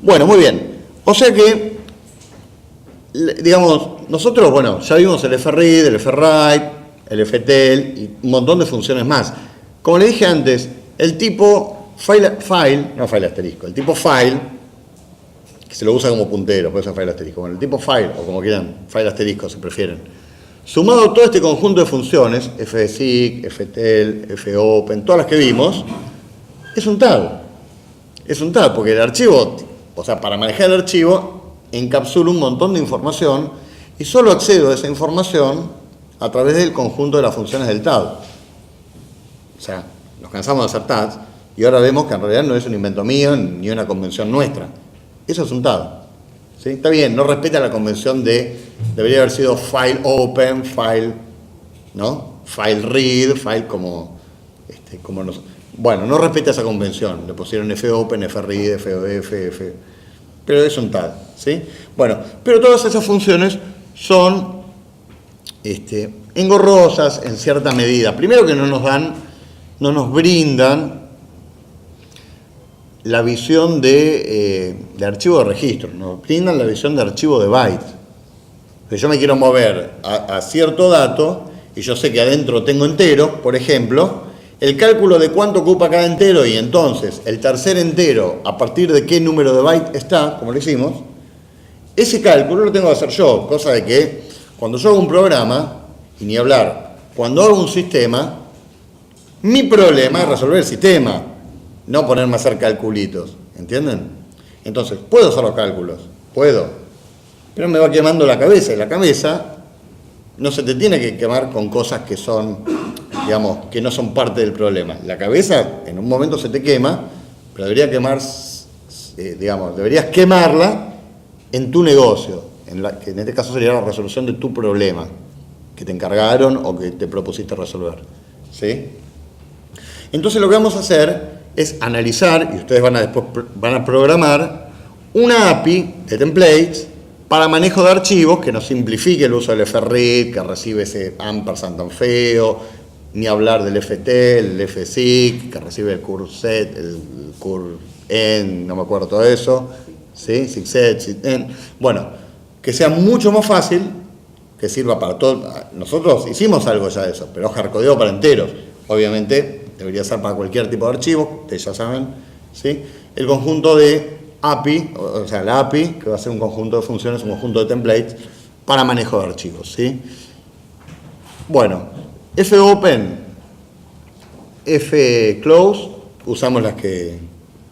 Bueno, muy bien. O sea que, digamos, nosotros, bueno, ya vimos el FRead, el FWrite, el FTL y un montón de funciones más. Como le dije antes, el tipo file asterisco, el tipo file, que se lo usa como puntero, por eso file asterisco. Bueno, el tipo file, o como quieran, file asterisco si prefieren. Sumado todo este conjunto de funciones, fseek, ftl, fopen, todas las que vimos, es un tab. Es un tab, porque el archivo, o sea, para manejar el archivo, encapsula un montón de información y solo accedo a esa información a través del conjunto de las funciones del tab. O sea, nos cansamos de hacer tabs y ahora vemos que en realidad no es un invento mío ni una convención nuestra. Eso es un tab. ¿Sí? Está bien, no respeta la convención debería haber sido file open, file, ¿no? File read, file como bueno, no respeta esa convención. Le pusieron fopen, fread, fof, pero es un tab, ¿sí? Bueno, pero todas esas funciones son engorrosas en cierta medida. Primero que no nos brindan la visión de archivo de registro, nos brindan la visión de archivo de byte. Si yo me quiero mover a cierto dato y yo sé que adentro tengo enteros, por ejemplo, el cálculo de cuánto ocupa cada entero y entonces el tercer entero a partir de qué número de byte está, como lo hicimos, ese cálculo lo tengo que hacer yo, cosa de que cuando yo hago un programa, y ni hablar, cuando hago un sistema, mi problema es resolver el sistema, no ponerme a hacer calculitos, ¿entienden? Entonces, puedo hacer los cálculos, puedo, pero me va quemando la cabeza, y la cabeza no se te tiene que quemar con cosas que son, digamos, que no son parte del problema. La cabeza en un momento se te quema, pero debería deberías quemarla en tu negocio, que en este caso sería la resolución de tu problema que te encargaron o que te propusiste resolver, ¿sí? Entonces lo que vamos a hacer es analizar, y ustedes después van a programar, una API de templates para manejo de archivos que nos simplifique el uso del FRead, que recibe ese ampersand tan feo, ni hablar del FTL, el fseek, que recibe el curset, el curend, no me acuerdo todo eso, ¿sí? Sigset, sitend. Bueno, que sea mucho más fácil, que sirva para todo. Nosotros hicimos algo ya de eso, pero hardcodeado para enteros. Obviamente, debería ser para cualquier tipo de archivo, ustedes ya saben, ¿sí? El conjunto de API, o sea, la API, que va a ser un conjunto de funciones, un conjunto de templates para manejo de archivos, ¿sí? Bueno, fopen, fclose, usamos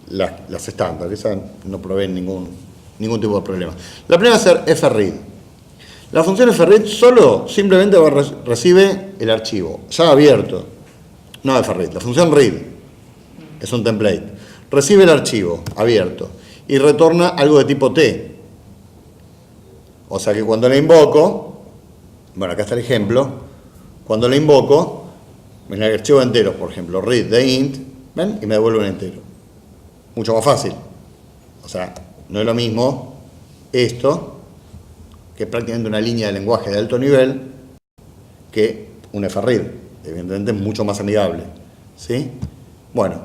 las estándar, esas no proveen ningún tipo de problema. La primera va a ser fread. La función fread simplemente recibe el archivo, ya abierto, no fread, la función read es un template, recibe el archivo abierto y retorna algo de tipo T. O sea que cuando la invoco, bueno, acá está el ejemplo, cuando la invoco, en el archivo entero, por ejemplo, read de int, ¿ven? Y me devuelve un entero. Mucho más fácil. O sea, no es lo mismo esto, que es prácticamente una línea de lenguaje de alto nivel, que un fread. Evidentemente es mucho más amigable, ¿sí? Bueno,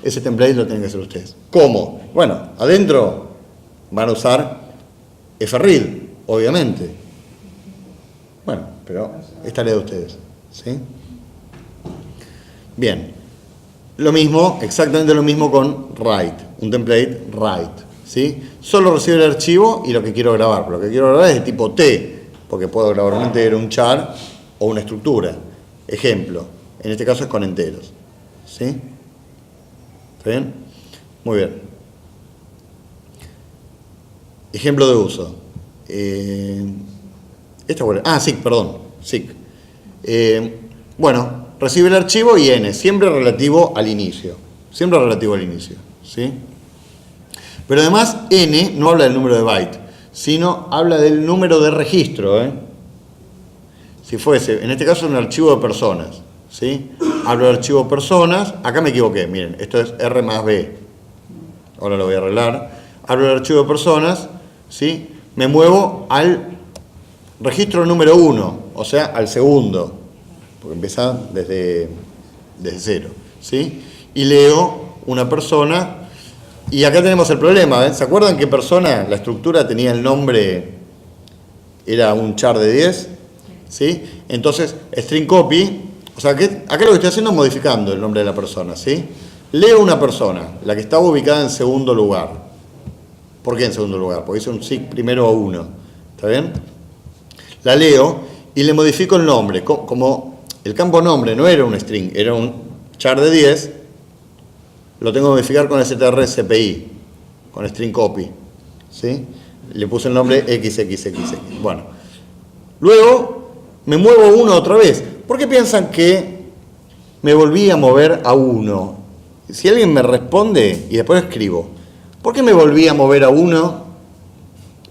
ese template lo tienen que hacer ustedes. ¿Cómo? Bueno, adentro van a usar fread, obviamente. Bueno, pero es tarea de ustedes, ¿sí? Bien. Lo mismo, exactamente lo mismo con write, un template write, ¿sí? Solo recibe el archivo y lo que quiero grabar. Lo que quiero grabar es de tipo T, porque puedo grabar un entero, un char o una estructura. Ejemplo, en este caso es con enteros, ¿sí? ¿Está bien? Muy bien. Ejemplo de uso. SIG, perdón. SIG. Bueno, recibe el archivo y N, siempre relativo al inicio. Siempre relativo al inicio, ¿sí? Pero además, N no habla del número de byte, sino habla del número de registro, Si fuese, en este caso, un archivo de personas, ¿sí? Hablo de archivo de personas, acá me equivoqué, miren, esto es R más B. Ahora lo voy a arreglar. Hablo del archivo de personas, ¿sí? Me muevo al registro número 1, o sea, al segundo, porque empieza desde cero, ¿sí? Y leo una persona, Y acá tenemos el problema, ¿eh? ¿Se acuerdan qué persona, la estructura tenía el nombre, era un char de 10? ¿Sí? Entonces, string copy, o sea, acá lo que estoy haciendo es modificando el nombre de la persona, ¿sí? Leo una persona, la que estaba ubicada en segundo lugar. ¿Por qué en segundo lugar? Porque hice un sig primero a 1, ¿está bien? La leo y le modifico el nombre, como el campo nombre no era un string, era un char de 10, lo tengo que modificar con strcpy, con string copy, ¿sí? Le puse el nombre xxxx. Bueno, luego me muevo 1 otra vez. ¿Por qué piensan que me volví a mover a 1? Si alguien me responde y después escribo, ¿por qué me volví a mover a 1?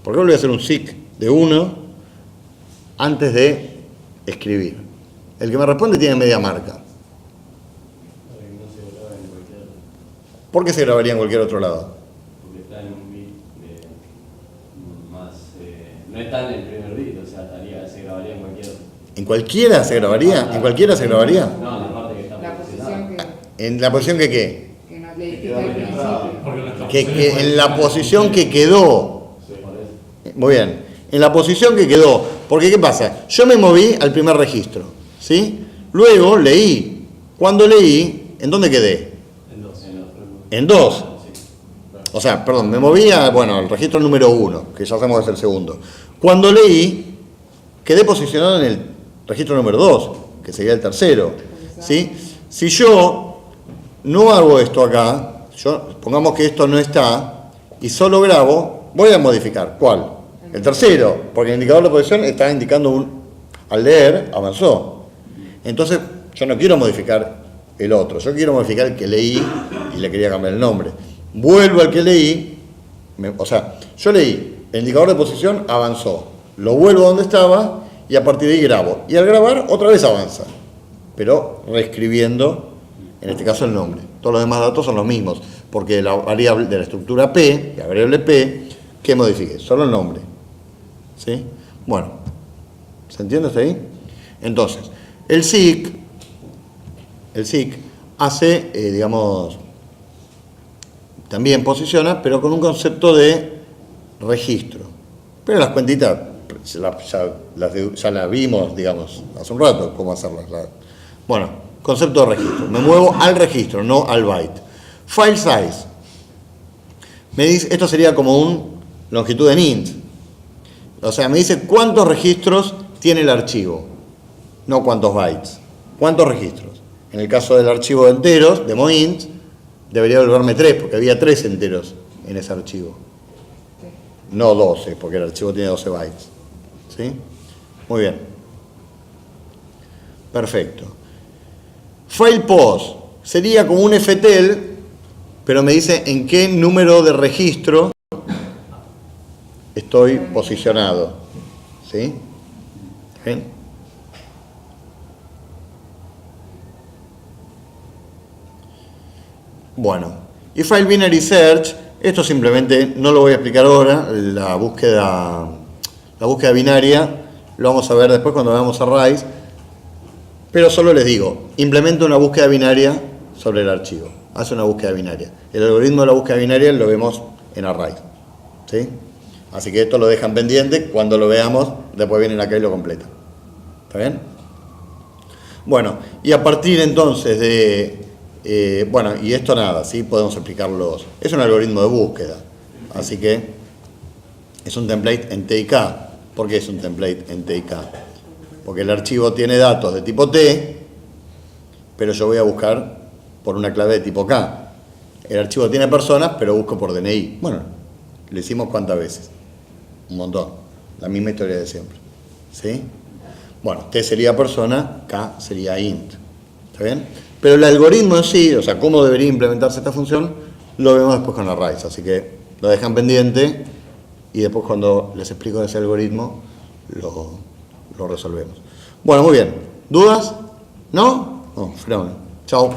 ¿Por qué volví a hacer un sig de 1 antes de escribir? El que me responde tiene media marca. ¿Por qué se grabaría en cualquier otro lado? Porque está en un bit más... no está en el primer bit, o sea, se grabaría en cualquier otro. ¿En cualquiera se grabaría? ¿En cualquiera se grabaría? No, en la parte que está La posición ¿En la posición que qué? que nos le dijiste al principio. Que en la posición que quedó. por eso. Muy bien. En la posición que quedó. Porque ¿qué pasa? Yo me moví al primer registro, ¿sí? Luego leí. Cuando leí, ¿en dónde quedé? En 2. O sea, perdón, me moví al registro número 1, que ya sabemos que es el segundo. Cuando leí, quedé posicionado en el registro número 2, que sería el tercero, ¿sí? Si yo no hago esto acá, pongamos que esto no está, y solo grabo, voy a modificar. ¿Cuál? El tercero, porque el indicador de posición está indicando al leer, avanzó. Entonces, yo no quiero modificar el otro, yo quiero modificar el que leí y le quería cambiar el nombre. Vuelvo al que leí, yo leí, el indicador de posición avanzó, lo vuelvo a donde estaba y a partir de ahí grabo. Y al grabar, otra vez avanza, pero reescribiendo, en este caso, el nombre. Todos los demás datos son los mismos, porque la variable de la estructura P, la variable P, ¿qué modifique? Solo el nombre. ¿Sí? Bueno, ¿se entiende hasta ahí? Entonces, el sig hace, también posiciona, pero con un concepto de registro. Pero las cuentitas ya las vimos, hace un rato, cómo hacerlas. Bueno, concepto de registro. Me muevo al registro, no al byte. File size. Me dice, esto sería como un longitud en int. O sea, me dice cuántos registros tiene el archivo, no cuántos bytes. ¿Cuántos registros? En el caso del archivo de enteros, de moint, debería devolverme 3, porque había 3 enteros en ese archivo. No 12, porque el archivo tiene 12 bytes. ¿Sí? Muy bien. Perfecto. File post sería como un FTL, pero me dice en qué número de registro estoy posicionado. ¿Sí? ¿Bien? Bueno, y File Binary Search, esto simplemente no lo voy a explicar ahora, la búsqueda binaria, lo vamos a ver después cuando veamos Arrays, pero solo les digo, implementa una búsqueda binaria sobre el archivo, hace una búsqueda binaria. El algoritmo de la búsqueda binaria lo vemos en Arrays, ¿sí? Así que esto lo dejan pendiente, cuando lo veamos, después vienen acá y lo completan. ¿Está bien? Bueno, y a partir entonces de... y esto nada, ¿sí? Podemos explicarlos. Es un algoritmo de búsqueda, así que es un template en TIK. ¿Por qué es un template en TIK? Porque el archivo tiene datos de tipo T, pero yo voy a buscar por una clave de tipo K. El archivo tiene personas, pero busco por DNI. Bueno, lo hicimos ¿cuántas veces? Un montón. La misma historia de siempre. ¿Sí? Bueno, T sería persona, K sería int. ¿Está bien? Pero el algoritmo en sí, o sea, cómo debería implementarse esta función, lo vemos después con Arrays. Así que lo dejan pendiente y después cuando les explico ese algoritmo, lo resolvemos. Bueno, muy bien. ¿Dudas? ¿No? No, fenómeno. Chao.